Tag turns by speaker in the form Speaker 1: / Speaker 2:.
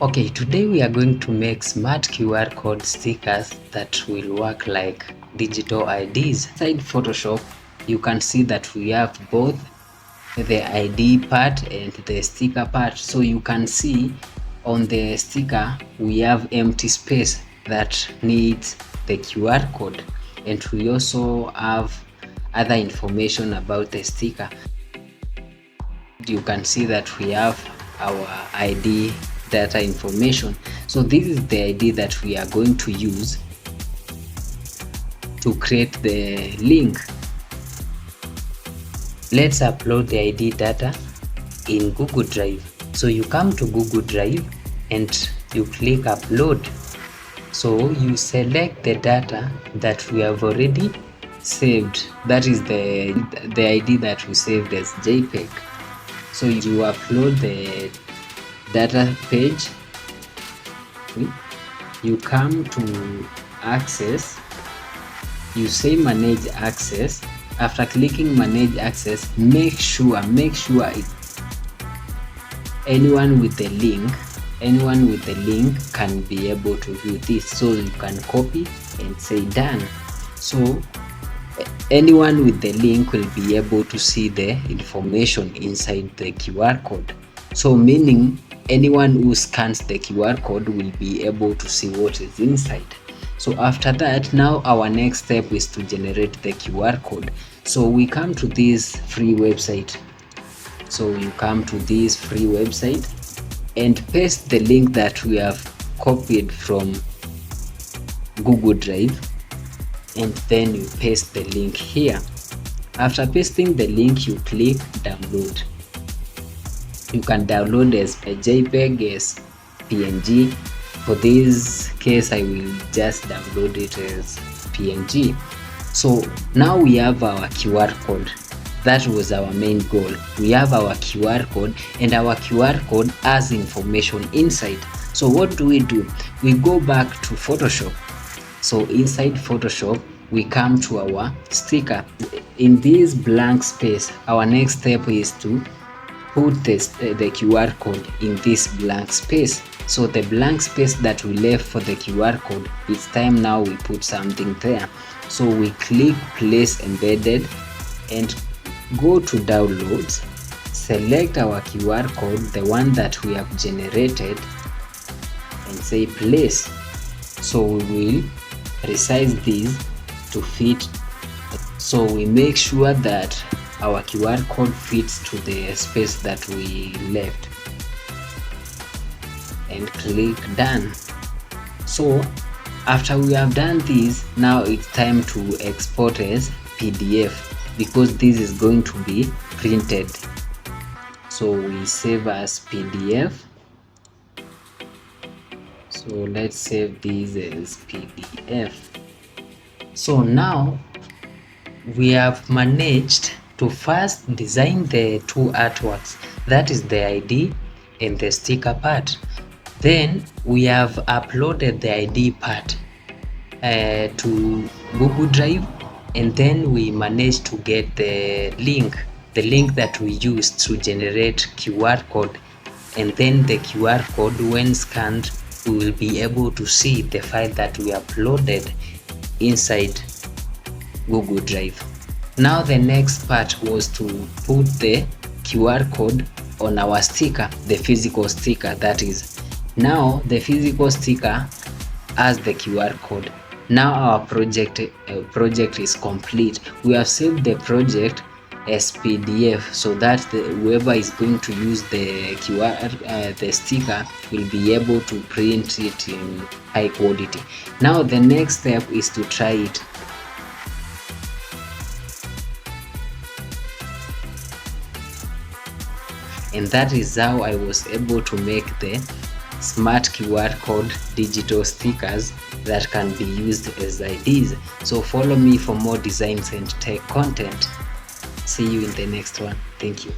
Speaker 1: Okay, today we are going to make smart QR code stickers that will work like digital IDs. Inside Photoshop, you can see that we have both the ID part and the sticker part. So you can see on the sticker we have empty space that needs the QR code, and we also have other information about the sticker. You can see that we have our ID data information. So this is the ID that we are going to use to create the link. Let's upload the ID data in Google Drive. So you come to Google Drive and you click upload. So you select the data that we have already saved. That is the ID that we saved as JPEG. So you upload the data page, you come to access, you say manage access. After clicking manage access, make sure anyone with the link can be able to view this. So you can copy and say done. So anyone with the link will be able to see the information inside the QR code. So meaning anyone who scans the QR code will be able to see what is inside. So after that, now our next step is to generate the QR code. So we come to this free website. So you come to this free website and paste the link that we have copied from Google Drive, and then you paste the link here. After pasting the link, you click download. You can download as a JPEG, as PNG. For this case, I will just download it as PNG. So now we have our QR code. That was our main goal. We have our QR code, and our QR code has information inside. So what do? We go back to Photoshop. So inside Photoshop, we come to our sticker. In this blank space, our next step is to put the QR code in this blank space. So the blank space that we left for the QR code, it's time now we put something there. So we click place embedded and go to downloads, select our QR code, the one that we have generated, and say place. So we will resize this to fit. So we make sure that our QR code fits to the space that we left, and click done. So after we have done this, now it's time to export as PDF, because this is going to be printed. So we save as PDF. So let's save this as PDF. So now we have managed to first design the two artworks, that is the ID and the sticker part. Then we have uploaded the ID part to Google Drive, and then we managed to get the link that we used to generate QR code. And then the QR code, when scanned, we will be able to see the file that we uploaded inside Google Drive. Now the next part was to put the QR code on our sticker, the physical sticker. That is, now the physical sticker has the QR code. Now our project is complete. We have saved the project as PDF, so that whoever is going to use the the sticker will be able to print it in high quality. Now the next step is to try it. And that is how I was able to make the smart QR code digital stickers that can be used as IDs. So follow me for more designs and tech content. See you in the next one. Thank you.